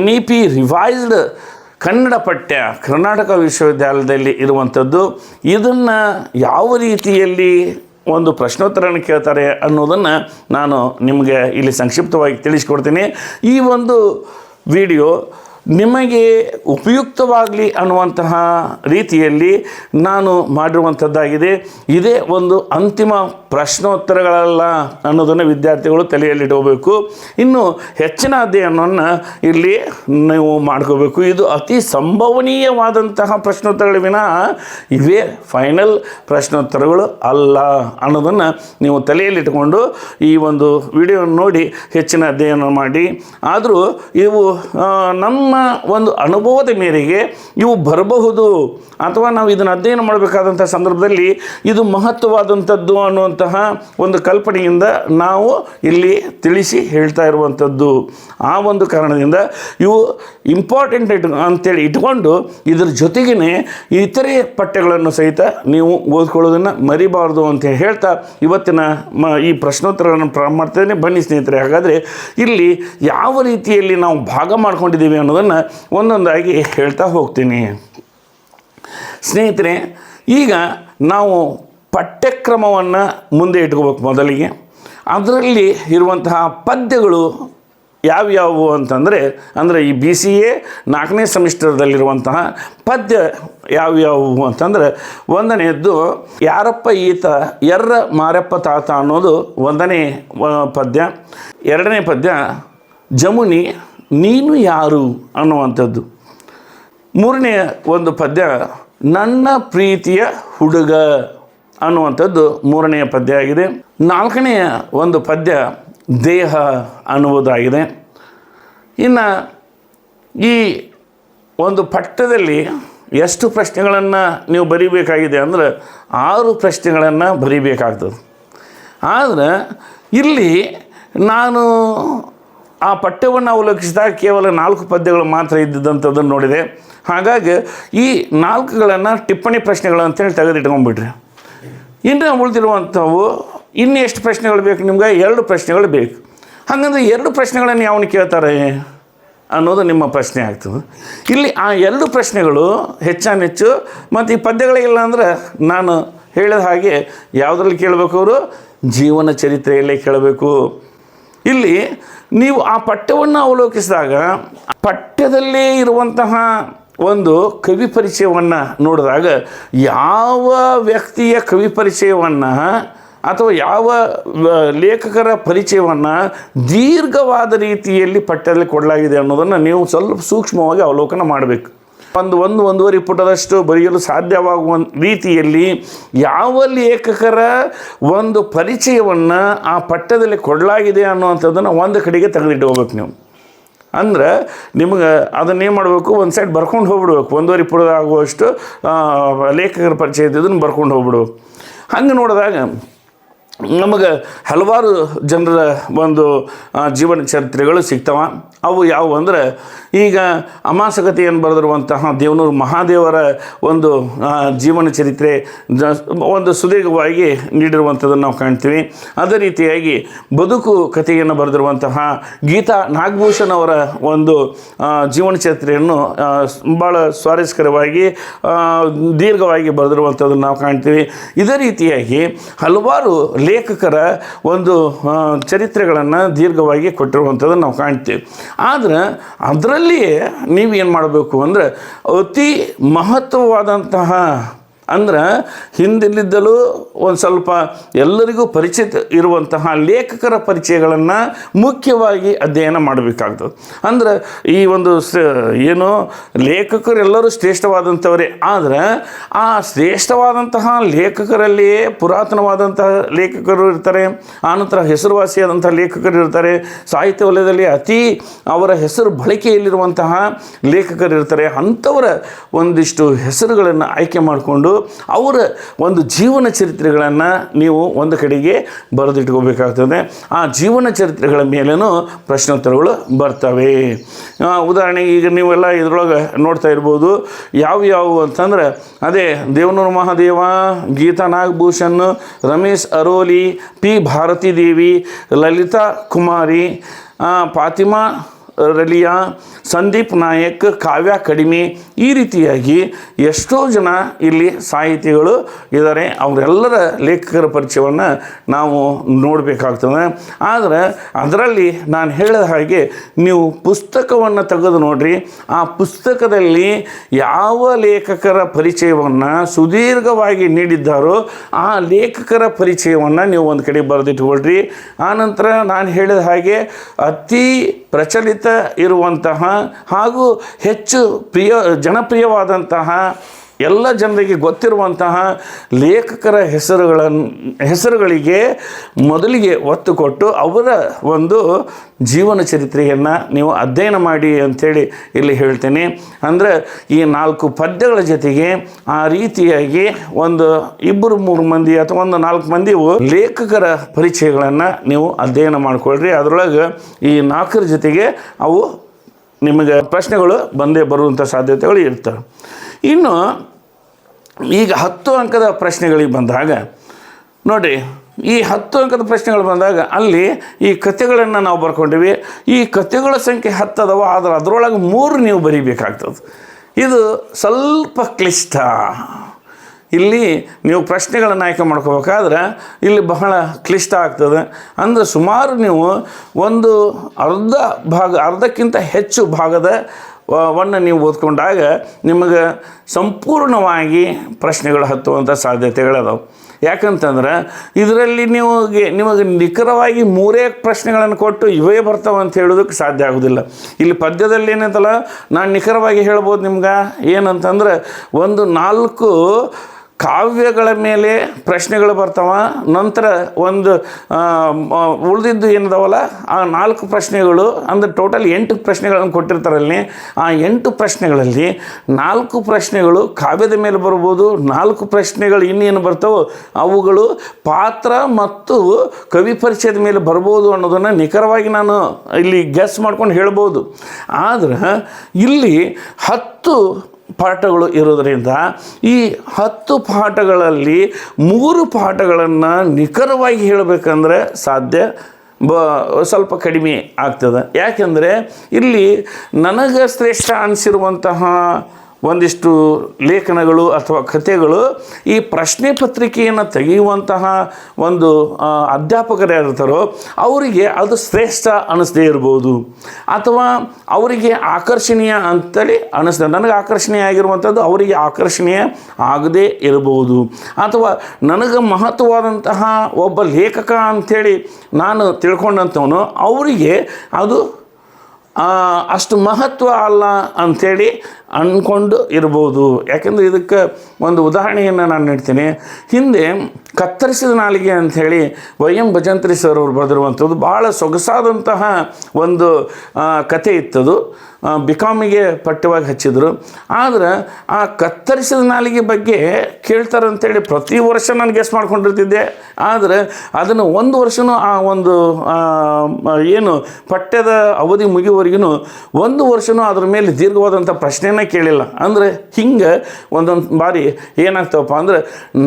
NEP ರಿವೈಸ್ಡ್ ಕನ್ನಡ ಪಠ್ಯ ಕರ್ನಾಟಕ ವಿಶ್ವವಿದ್ಯಾಲಯದಲ್ಲಿ ಇರುವಂಥದ್ದು. ಇದನ್ನು ಯಾವ ರೀತಿಯಲ್ಲಿ ಒಂದು ಪ್ರಶ್ನೋತ್ತರವನ್ನು ಕೇಳ್ತಾರೆ ಅನ್ನೋದನ್ನು ನಾನು ನಿಮಗೆ ಇಲ್ಲಿ ಸಂಕ್ಷಿಪ್ತವಾಗಿ ತಿಳಿಸ್ಕೊಡ್ತೀನಿ. ಈ ಒಂದು ವಿಡಿಯೋ ನಿಮಗೆ ಉಪಯುಕ್ತವಾಗಲಿ ಅನ್ನುವಂತಹ ರೀತಿಯಲ್ಲಿ ನಾನು ಮಾಡಿರುವಂಥದ್ದಾಗಿದೆ. ಇದೇ ಒಂದು ಅಂತಿಮ ಪ್ರಶ್ನೋತ್ತರಗಳಲ್ಲ ಅನ್ನೋದನ್ನು ವಿದ್ಯಾರ್ಥಿಗಳು ತಲೆಯಲ್ಲಿಡಬೇಕು. ಇನ್ನು ಹೆಚ್ಚಿನ ಅಧ್ಯಯನವನ್ನು ಇಲ್ಲಿ ನೀವು ಮಾಡ್ಕೋಬೇಕು. ಇದು ಅತಿ ಸಂಭವನೀಯವಾದಂತಹ ಪ್ರಶ್ನೋತ್ತರಗಳು ವಿನಃ ಇವೇ ಫೈನಲ್ ಪ್ರಶ್ನೋತ್ತರಗಳು ಅಲ್ಲ ಅನ್ನೋದನ್ನು ನೀವು ತಲೆಯಲ್ಲಿಟ್ಟುಕೊಂಡು ಈ ಒಂದು ವಿಡಿಯೋವನ್ನು ನೋಡಿ ಹೆಚ್ಚಿನ ಅಧ್ಯಯನ ಮಾಡಿ. ಆದರೂ ಇವು ನಮ್ಮ ಒಂದು ಅನುಭವದ ಮೇರೆಗೆ ಇವು ಬರಬಹುದು, ಅಥವಾ ನಾವು ಇದನ್ನು ಅಧ್ಯಯನ ಮಾಡಬೇಕಾದಂಥ ಸಂದರ್ಭದಲ್ಲಿ ಇದು ಮಹತ್ವವಾದಂಥದ್ದು ಅನ್ನುವಂತಹ ಒಂದು ಕಲ್ಪನೆಯಿಂದ ನಾವು ಇಲ್ಲಿ ತಿಳಿಸಿ ಹೇಳ್ತಾ ಇರುವಂಥದ್ದು. ಆ ಒಂದು ಕಾರಣದಿಂದ ಇವು ಇಂಪಾರ್ಟೆಂಟ್ ಅಂತೇಳಿ ಇಟ್ಕೊಂಡು ಇದರ ಜೊತೆಗೇ ಇತರೆ ಪಠ್ಯಗಳನ್ನು ಸಹಿತ ನೀವು ಓದ್ಕೊಳ್ಳೋದನ್ನು ಮರಿಬಾರ್ದು ಅಂತ ಹೇಳ್ತಾ ಇವತ್ತಿನ ಈ ಪ್ರಶ್ನೋತ್ತರಗಳನ್ನು ಪ್ರಾರಂಭ ಮಾಡ್ತೇನೆ. ಬನ್ನಿ ಸ್ನೇಹಿತರೆ, ಹಾಗಾದರೆ ಇಲ್ಲಿ ಯಾವ ರೀತಿಯಲ್ಲಿ ನಾವು ಭಾಗ ಮಾಡ್ಕೊಂಡಿದ್ದೀವಿ ಅನ್ನೋದನ್ನು ಒಂದೊಂದಾಗಿ ಹೇಳ್ತಾ ಹೋಗ್ತೀನಿ. ಸ್ನೇಹಿತರೆ, ಈಗ ನಾವು ಪಠ್ಯಕ್ರಮವನ್ನು ಮುಂದೆ ಇಟ್ಕೋಬೇಕು. ಮೊದಲಿಗೆ ಅದರಲ್ಲಿ ಇರುವಂತಹ ಪದ್ಯಗಳು ಯಾವ್ಯಾವು ಅಂದರೆ ಈ BCA 4ನೇ ಸೆಮಿಸ್ಟರ್ದಲ್ಲಿರುವಂತಹ ಪದ್ಯ ಯಾವ್ಯಾವು ಅಂತಂದರೆ, ಒಂದನೆಯದ್ದು ಯಾರಪ್ಪ ಈತ ಎರ್ರ ಮಾರಪ್ಪ ತಾತ ಅನ್ನೋದು ಒಂದನೇ ಪದ್ಯ. ಎರಡನೇ ಪದ್ಯ ಜಮುನಿ ನೀನು ಯಾರು ಅನ್ನುವಂಥದ್ದು. ಮೂರನೆಯ ಒಂದು ಪದ್ಯ ನನ್ನ ಪ್ರೀತಿಯ ಹುಡುಗ ಅನ್ನುವಂಥದ್ದು ಮೂರನೆಯ ಪದ್ಯ ಆಗಿದೆ. ನಾಲ್ಕನೆಯ ಒಂದು ಪದ್ಯ ದೇಹ ಅನ್ನುವುದಾಗಿದೆ. ಇನ್ನು ಈ ಒಂದು ಪಠ್ಯದಲ್ಲಿ ಎಷ್ಟು ಪ್ರಶ್ನೆಗಳನ್ನು ನೀವು ಬರೀಬೇಕಾಗಿದೆ ಅಂದರೆ 6 ಪ್ರಶ್ನೆಗಳನ್ನು ಬರೀಬೇಕಾಗ್ತದೆ. ಆದರೆ ಇಲ್ಲಿ ನಾನು ಆ ಪಠ್ಯವನ್ನು ಅವಲೋಕಿಸಿದಾಗ ಕೇವಲ 4 ಪದ್ಯಗಳು ಮಾತ್ರ ಇದ್ದಿದ್ದಂಥದ್ದನ್ನು ನೋಡಿದೆ. ಹಾಗಾಗಿ ಈ 4ಗಳನ್ನು ಟಿಪ್ಪಣಿ ಪ್ರಶ್ನೆಗಳು ಅಂತೇಳಿ ತೆಗೆದಿಟ್ಕೊಂಡ್ಬಿಟ್ರಿ. ಇನ್ನು ಉಳಿದಿರುವಂಥವು ಇನ್ನು ಎಷ್ಟು ಪ್ರಶ್ನೆಗಳು ಬೇಕು ನಿಮ್ಗೆ? 2 ಪ್ರಶ್ನೆಗಳು ಬೇಕು. ಹಾಗಂದ್ರೆ 2 ಪ್ರಶ್ನೆಗಳನ್ನು ಯಾವನು ಕೇಳ್ತಾರೆ ಅನ್ನೋದು ನಿಮ್ಮ ಪ್ರಶ್ನೆ ಆಗ್ತದೆ. ಇಲ್ಲಿ ಆ 2 ಪ್ರಶ್ನೆಗಳು ಹೆಚ್ಚಾನೆಚ್ಚು ಮತ್ತು ಈ ಪದ್ಯಗಳಿಲ್ಲ ಅಂದರೆ ನಾನು ಹೇಳಿದ ಹಾಗೆ ಯಾವುದರಲ್ಲಿ ಕೇಳಬೇಕು? ಅವರು ಜೀವನ ಚರಿತ್ರೆಯಲ್ಲೇ ಕೇಳಬೇಕು. ಇಲ್ಲಿ ನೀವು ಆ ಪಠ್ಯವನ್ನು ಅವಲೋಕಿಸಿದಾಗ ಪಠ್ಯದಲ್ಲೇ ಇರುವಂತಹ ಒಂದು ಕವಿ ಪರಿಚಯವನ್ನು ನೋಡಿದಾಗ ಯಾವ ವ್ಯಕ್ತಿಯ ಕವಿ ಪರಿಚಯವನ್ನು ಅಥವಾ ಯಾವ ಲೇಖಕರ ಪರಿಚಯವನ್ನು ದೀರ್ಘವಾದ ರೀತಿಯಲ್ಲಿ ಪಠ್ಯದಲ್ಲಿ ಕೊಡಲಾಗಿದೆ ಅನ್ನೋದನ್ನು ನೀವು ಸ್ವಲ್ಪ ಸೂಕ್ಷ್ಮವಾಗಿ ಅವಲೋಕನ ಮಾಡಬೇಕು. ಒಂದೂವರೆ ಪುಟದಷ್ಟು ಬರೆಯಲು ಸಾಧ್ಯವಾಗುವ ರೀತಿಯಲ್ಲಿ ಯಾವ ಲೇಖಕರ ಒಂದು ಪರಿಚಯವನ್ನು ಆ ಪಠ್ಯದಲ್ಲಿ ಕೊಡಲಾಗಿದೆ ಅನ್ನುವಂಥದ್ದನ್ನು ಒಂದು ಕಡೆಗೆ ತೆಗೆದಿಟ್ಕೋಬೇಕು ನೀವು. ಅಂದ್ರೆ ನಿಮಗೆ ಅದನ್ನೇನು ಮಾಡಬೇಕು, ಒಂದು ಸೈಡ್ ಬರ್ಕೊಂಡು ಹೋಗ್ಬಿಡ್ಬೇಕು. 1.5 ಪುಟ ಆಗುವಷ್ಟು ಲೇಖಕರ ಪರಿಚಯ ಇದ್ದದನ್ನು ಬರ್ಕೊಂಡು ಹೋಗ್ಬಿಡ್ಬೇಕು. ಹಂಗೆ ನೋಡಿದಾಗ ನಮಗೆ ಹಲವಾರು ಜನರ ಒಂದು ಜೀವನ ಚರಿತ್ರೆಗಳು ಸಿಗ್ತವೆ. ಅವು ಯಾವುವು ಅಂದರೆ, ಈಗ ಅಮಾಸಕತೆಯನ್ನು ಬರೆದಿರುವಂತಹ ದೇವನೂರು ಮಹಾದೇವರ ಒಂದು ಜೀವನ ಚರಿತ್ರೆ ಒಂದು ಸುದೀರ್ಘವಾಗಿ ನೀಡಿರುವಂಥದ್ದನ್ನು ನಾವು ಕಾಣ್ತೀವಿ. ಅದೇ ರೀತಿಯಾಗಿ ಬದುಕು ಕಥೆಯನ್ನು ಬರೆದಿರುವಂತಹ ಗೀತಾ ನಾಗಭೂಷಣ್ ಅವರ ಒಂದು ಜೀವನ ಚರಿತ್ರೆಯನ್ನು ಭಾಳ ಸ್ವಾರಸ್ಯಕರವಾಗಿ ದೀರ್ಘವಾಗಿ ಬರೆದಿರುವಂಥದ್ದನ್ನು ನಾವು ಕಾಣ್ತೀವಿ. ಇದೇ ರೀತಿಯಾಗಿ ಹಲವಾರು ಲೇಖಕರ ಒಂದು ಚರಿತ್ರೆಗಳನ್ನು ದೀರ್ಘವಾಗಿ ಕೊಟ್ಟಿರುವಂಥದ್ದನ್ನು ನಾವು ಕಾಣ್ತೀವಿ. ಆದರೆ ಅದರಲ್ಲಿಯೇ ನೀವೇನು ಮಾಡಬೇಕು ಅಂದರೆ ಅತಿ ಮಹತ್ವವಾದಂತಹ ಅಂದ್ರೆ ಹಿಂದಿಲ್ಲಿದ್ದಲೂ ಒಂದು ಸ್ವಲ್ಪ ಎಲ್ಲರಿಗೂ ಪರಿಚಿತ ಇರುವಂತಹ ಲೇಖಕರ ಪರಿಚಯಗಳನ್ನು ಮುಖ್ಯವಾಗಿ ಅಧ್ಯಯನ ಮಾಡಬೇಕಾಗ್ತದೆ. ಅಂದ್ರೆ ಈ ಒಂದು ಏನು ಲೇಖಕರೆಲ್ಲರೂ ಶ್ರೇಷ್ಠವಾದಂಥವರೇ, ಆದರೆ ಆ ಶ್ರೇಷ್ಠವಾದಂತಹ ಲೇಖಕರಲ್ಲಿಯೇ ಪುರಾತನವಾದಂತಹ ಲೇಖಕರು ಇರ್ತಾರೆ, ಆನಂತರ ಹೆಸರುವಾಸಿಯಾದಂಥ ಲೇಖಕರು ಇರ್ತಾರೆ, ಸಾಹಿತ್ಯ ವಲಯದಲ್ಲಿ ಅತಿ ಅವರ ಹೆಸರು ಬಳಕೆಯಲ್ಲಿರುವಂತಹ ಲೇಖಕರು ಇರ್ತಾರೆ. ಅಂಥವರ ಒಂದಿಷ್ಟು ಹೆಸರುಗಳನ್ನು ಆಯ್ಕೆ ಮಾಡಿಕೊಂಡು ಅವರ ಒಂದು ಜೀವನ ಚರಿತ್ರೆಗಳನ್ನು ನೀವು ಒಂದು ಕಡೆಗೆ ಬರೆದಿಟ್ಕೋಬೇಕಾಗ್ತದೆ. ಆ ಜೀವನ ಚರಿತ್ರೆಗಳ ಮೇಲೇನೂ ಪ್ರಶ್ನೋತ್ತರಗಳು ಬರ್ತವೆ. ಉದಾಹರಣೆಗೆ ಈಗ ನೀವೆಲ್ಲ ಇದರೊಳಗೆ ನೋಡ್ತಾ ಇರ್ಬೋದು. ಯಾವ್ಯಾವು ಅಂತಂದ್ರೆ ಅದೇ ದೇವನೂರು ಮಹಾದೇವ, ಗೀತಾ ನಾಗಭೂಷಣ್, ರಮೇಶ್ ಅರೋಲಿ, ಪಿ ಭಾರತಿ ದೇವಿ, ಲಲಿತಾ ಕುಮಾರಿ, ಫಾತಿಮಾ ರಲಿಯಾ, ಸಂದೀಪ್ ನಾಯಕ್, ಕಾವ್ಯ ಕಡಿಮೆ, ಈ ರೀತಿಯಾಗಿ ಎಷ್ಟೋ ಜನ ಇಲ್ಲಿ ಸಾಹಿತಿಗಳು ಇದ್ದಾರೆ. ಅವರೆಲ್ಲರ ಲೇಖಕರ ಪರಿಚಯವನ್ನು ನಾವು ನೋಡಬೇಕಾಗ್ತದೆ. ಆದರೆ ಅದರಲ್ಲಿ ನಾನು ಹೇಳಿದ ಹಾಗೆ ನೀವು ಪುಸ್ತಕವನ್ನು ತೆಗೆದು ನೋಡ್ರಿ. ಆ ಪುಸ್ತಕದಲ್ಲಿ ಯಾವ ಲೇಖಕರ ಪರಿಚಯವನ್ನು ಸುದೀರ್ಘವಾಗಿ ನೀಡಿದ್ದಾರೋ ಆ ಲೇಖಕರ ಪರಿಚಯವನ್ನು ನೀವು ಒಂದು ಕಡೆ ಬರೆದಿಟ್ಕೊಳ್ರಿ. ಆನಂತರ ನಾನು ಹೇಳಿದ ಹಾಗೆ ಅತಿ ಪ್ರಚಲಿತ ಇರುವಂತಹ ಹಾಗೂ ಹೆಚ್ಚು ಜನಪ್ರಿಯವಾದಂತಹ ಎಲ್ಲ ಜನರಿಗೆ ಗೊತ್ತಿರುವಂತಹ ಲೇಖಕರ ಹೆಸರುಗಳಿಗೆ ಮೊದಲಿಗೆ ಒತ್ತು ಕೊಟ್ಟು ಅವರ ಒಂದು ಜೀವನ ಚರಿತ್ರೆಯನ್ನು ನೀವು ಅಧ್ಯಯನ ಮಾಡಿ ಅಂಥೇಳಿ ಇಲ್ಲಿ ಹೇಳ್ತೇನೆ. ಅಂದರೆ ಈ 4 ಪದ್ಯಗಳ ಜೊತೆಗೆ ಆ ರೀತಿಯಾಗಿ ಒಂದು 2-3 ಮಂದಿ ಅಥವಾ ಒಂದು 4 ಮಂದಿ ಲೇಖಕರ ಪರಿಚಯಗಳನ್ನು ನೀವು ಅಧ್ಯಯನ ಮಾಡಿಕೊಳ್ಳ್ರಿ. ಅದರೊಳಗೆ ಈ 4 ಜೊತೆಗೆ ಅವು ನಿಮಗೆ ಪ್ರಶ್ನೆಗಳು ಬಂದೇ ಬರುವಂಥ ಸಾಧ್ಯತೆಗಳು ಇರ್ತವೆ. ಇನ್ನು ಈಗ 10 ಅಂಕದ ಪ್ರಶ್ನೆಗಳಿಗೆ ಬಂದಾಗ ನೋಡಿರಿ, ಈ 10 ಅಂಕದ ಪ್ರಶ್ನೆಗಳು ಬಂದಾಗ ಅಲ್ಲಿ ಈ ಕಥೆಗಳನ್ನು ನಾವು ಬರ್ಕೊಂಡಿವಿ. ಈ ಕಥೆಗಳ ಸಂಖ್ಯೆ 10 ಅದಾವ, ಆದರೆ ಅದರೊಳಗೆ 3 ನೀವು ಬರೀಬೇಕಾಗ್ತದೆ. ಇದು ಸ್ವಲ್ಪ ಕ್ಲಿಷ್ಟ. ಇಲ್ಲಿ ನೀವು ಪ್ರಶ್ನೆಗಳನ್ನು ಆಯ್ಕೆ ಮಾಡ್ಕೋಬೇಕಾದ್ರೆ ಇಲ್ಲಿ ಬಹಳ ಕ್ಲಿಷ್ಟ ಆಗ್ತದೆ. ಅಂದರೆ ಸುಮಾರು ನೀವು ಒಂದು ಅರ್ಧಕ್ಕಿಂತ ಹೆಚ್ಚು ಭಾಗದ ವನ್ನು ನೀವು ಓದ್ಕೊಂಡಾಗ ನಿಮಗೆ ಸಂಪೂರ್ಣವಾಗಿ ಪ್ರಶ್ನೆಗಳು ಹತ್ತುವಂಥ ಸಾಧ್ಯತೆಗಳದಾವೆ. ಯಾಕಂತಂದ್ರೆ ಇದರಲ್ಲಿ ನಿಮಗೆ ನಿಖರವಾಗಿ 3 ಪ್ರಶ್ನೆಗಳನ್ನು ಕೊಟ್ಟು ಇವೇ ಬರ್ತಾವೆ ಅಂತ ಹೇಳೋದಕ್ಕೆ ಸಾಧ್ಯ ಆಗೋದಿಲ್ಲ. ಇಲ್ಲಿ ಪದ್ಯದಲ್ಲಿ ಏನಂತಲ್ಲ, ನಾನು ನಿಖರವಾಗಿ ಹೇಳ್ಬೋದು ನಿಮ್ಗೆ. ಏನಂತಂದ್ರೆ ಒಂದು 4 ಕಾವ್ಯಗಳ ಮೇಲೆ ಪ್ರಶ್ನೆಗಳು ಬರ್ತಾವ. ನಂತರ ಒಂದು ಉಳಿದಿದ್ದು ಏನಿದಾವಲ್ಲ ಆ 4 ಪ್ರಶ್ನೆಗಳು, ಅಂದರೆ ಟೋಟಲ್ 8 ಪ್ರಶ್ನೆಗಳನ್ನು ಕೊಟ್ಟಿರ್ತಾರಲ್ಲಿ. ಆ 8 ಪ್ರಶ್ನೆಗಳಲ್ಲಿ 4 ಪ್ರಶ್ನೆಗಳು ಕಾವ್ಯದ ಮೇಲೆ ಬರ್ಬೋದು. 4 ಪ್ರಶ್ನೆಗಳು ಇನ್ನೇನು ಬರ್ತಾವೋ ಅವುಗಳು ಪಾತ್ರ ಮತ್ತು ಕವಿ ಪರಿಚಯದ ಮೇಲೆ ಬರ್ಬೋದು ಅನ್ನೋದನ್ನು ನಿಖರವಾಗಿ ನಾನು ಇಲ್ಲಿ ಗೆಸ್ ಮಾಡ್ಕೊಂಡು ಹೇಳ್ಬೋದು. ಆದರೆ ಇಲ್ಲಿ 10 ಪಾಠಗಳು ಇರೋದರಿಂದ ಈ 10 ಪಾಠಗಳಲ್ಲಿ 3 ಪಾಠಗಳನ್ನು ನಿಖರವಾಗಿ ಹೇಳಬೇಕಂದ್ರೆ ಸಾಧ್ಯ ಸ್ವಲ್ಪ ಕಡಿಮೆ ಆಗ್ತದೆ. ಯಾಕೆಂದರೆ ಇಲ್ಲಿ ನನಗೆ ಶ್ರೇಷ್ಠ ಅನಿಸಿರುವಂತಹ ಒಂದಿಷ್ಟು ಲೇಖನಗಳು ಅಥವಾ ಕಥೆಗಳು ಈ ಪ್ರಶ್ನೆ ಪತ್ರಿಕೆಯನ್ನು ತೆಗೆಯುವಂತಹ ಒಂದು ಅಧ್ಯಾಪಕರು ಯಾರಿರ್ತಾರೋ ಅವರಿಗೆ ಅದು ಶ್ರೇಷ್ಠ ಅನ್ನಿಸದೇ ಇರ್ಬೋದು, ಅಥವಾ ಅವರಿಗೆ ಆಕರ್ಷಣೀಯ ಅಂತೇಳಿ ಅನ್ನಿಸ್ತದೆ. ನನಗೆ ಆಕರ್ಷಣೀಯ ಆಗಿರುವಂಥದ್ದು ಅವರಿಗೆ ಆಕರ್ಷಣೀಯ ಆಗದೇ ಇರಬಹುದು. ಅಥವಾ ನನಗೆ ಮಹತ್ವವಾದಂತಹ ಒಬ್ಬ ಲೇಖಕ ಅಂಥೇಳಿ ನಾನು ತಿಳ್ಕೊಂಡಂಥವನು ಅವರಿಗೆ ಅದು ಅಷ್ಟು ಮಹತ್ವ ಅಲ್ಲ ಅಂಥೇಳಿ ಅಂದ್ಕೊಂಡು ಇರ್ಬೋದು. ಯಾಕೆಂದರೆ ಇದಕ್ಕೆ ಒಂದು ಉದಾಹರಣೆಯನ್ನು ನಾನು ನೀಡ್ತೀನಿ. ಹಿಂದೆ ಕತ್ತರಿಸಿದ ನಾಲಿಗೆ ಅಂಥೇಳಿ ವೈ.ಎಂ. ಭಜಂತ್ರಿ ಸರ್ ಅವರು ಬರೆದಿರುವಂಥದ್ದು ಭಾಳ ಸೊಗಸಾದಂತಹ ಒಂದು ಕಥೆ ಇತ್ತದು. ಬಿಕಾಮಿಗೆ ಪಠ್ಯವಾಗಿ ಹಚ್ಚಿದ್ರು. ಆದರೆ ಆ ಕತ್ತರಿಸಿದ ನಾಲಿಗೆ ಬಗ್ಗೆ ಕೇಳ್ತಾರಂತೇಳಿ ಪ್ರತಿ ವರ್ಷ ನಾನು ಗೆಸ್ ಮಾಡ್ಕೊಂಡಿರ್ತಿದ್ದೆ. ಆದರೆ ಅದನ್ನು 1 ವರ್ಷವೂ ಆ ಒಂದು ಏನು ಪಠ್ಯದ ಅವಧಿ ಮುಗಿಯುವವರೆಗೂ 1 ವರ್ಷವೂ ಅದರ ಮೇಲೆ ದೀರ್ಘವಾದಂಥ ಪ್ರಶ್ನೆನೇ ಕೇಳಿಲ್ಲ. ಅಂದರೆ ಹಿಂಗೆ ಒಂದೊಂದು ಬಾರಿ ಏನಾಗ್ತವಪ್ಪ ಅಂದರೆ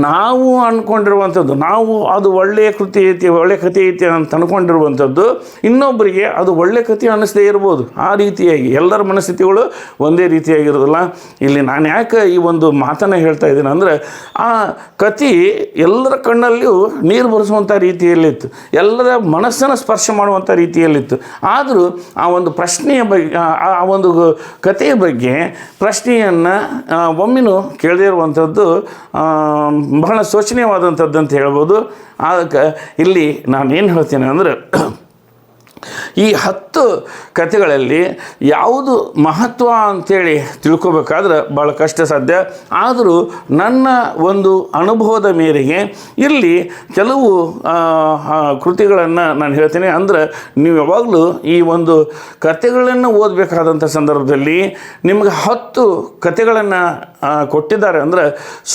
ನಾವು ಅಂದ್ಕೊಂಡಿರುವಂಥದ್ದು, ನಾವು ಅದು ಒಳ್ಳೆಯ ಕೃತಿ ಐತಿ, ಒಳ್ಳೆಯ ಕಥೆ ಐತಿ ಅಂತ ಅಂದ್ಕೊಂಡಿರುವಂಥದ್ದು ಇನ್ನೊಬ್ಬರಿಗೆ ಅದು ಒಳ್ಳೆಯ ಕಥೆ ಅನ್ನಿಸದೇ ಇರ್ಬೋದು. ಆ ರೀತಿಯಾಗಿ ಎಲ್ಲರ ಮನಸ್ಥಿತಿಗಳು ಒಂದೇ ರೀತಿಯಾಗಿರೋದಿಲ್ಲ. ಇಲ್ಲಿ ನಾನು ಯಾಕೆ ಈ ಒಂದು ಮಾತನ್ನು ಹೇಳ್ತಾ ಇದ್ದೀನಿ ಅಂದರೆ ಆ ಕಥೆ ಎಲ್ಲರ ಕಣ್ಣಲ್ಲಿಯೂ ನೀರು ಬರೆಸುವಂಥ ರೀತಿಯಲ್ಲಿತ್ತು, ಎಲ್ಲರ ಮನಸ್ಸನ್ನು ಸ್ಪರ್ಶ ಮಾಡುವಂಥ ರೀತಿಯಲ್ಲಿತ್ತು. ಆದರೂ ಆ ಒಂದು ಪ್ರಶ್ನೆಯ ಬಗ್ಗೆ, ಆ ಒಂದು ಕಥೆಯ ಬಗ್ಗೆ ಪ್ರಶ್ನೆಯನ್ನು ಒಮ್ಮೆನೂ ಕೇಳದೇ ಇರುವಂಥದ್ದು ಬಹಳ ಶೋಚನೀಯವಾದಂಥದ್ದು ಅಂತ ಹೇಳ್ಬೋದು. ಅದಕ್ಕೆ ಇಲ್ಲಿ ನಾನೇನು ಹೇಳ್ತೇನೆ ಅಂದರೆ ಈ 10 ಕಥೆಗಳಲ್ಲಿ ಯಾವುದು ಮಹತ್ವ ಅಂಥೇಳಿ ತಿಳ್ಕೊಬೇಕಾದ್ರೆ ಭಾಳ ಕಷ್ಟ ಸಾಧ್ಯ. ಆದರೂ ನನ್ನ ಒಂದು ಅನುಭವದ ಮೇರೆಗೆ ಇಲ್ಲಿ ಕೆಲವು ಕೃತಿಗಳನ್ನು ನಾನು ಹೇಳ್ತೇನೆ. ಅಂದರೆ ನೀವು ಯಾವಾಗಲೂ ಈ ಒಂದು ಕಥೆಗಳನ್ನು ಓದಬೇಕಾದಂಥ ಸಂದರ್ಭದಲ್ಲಿ ನಿಮಗೆ 10 ಕಥೆಗಳನ್ನು ಕೊಟ್ಟಿದ್ದಾರೆ ಅಂದರೆ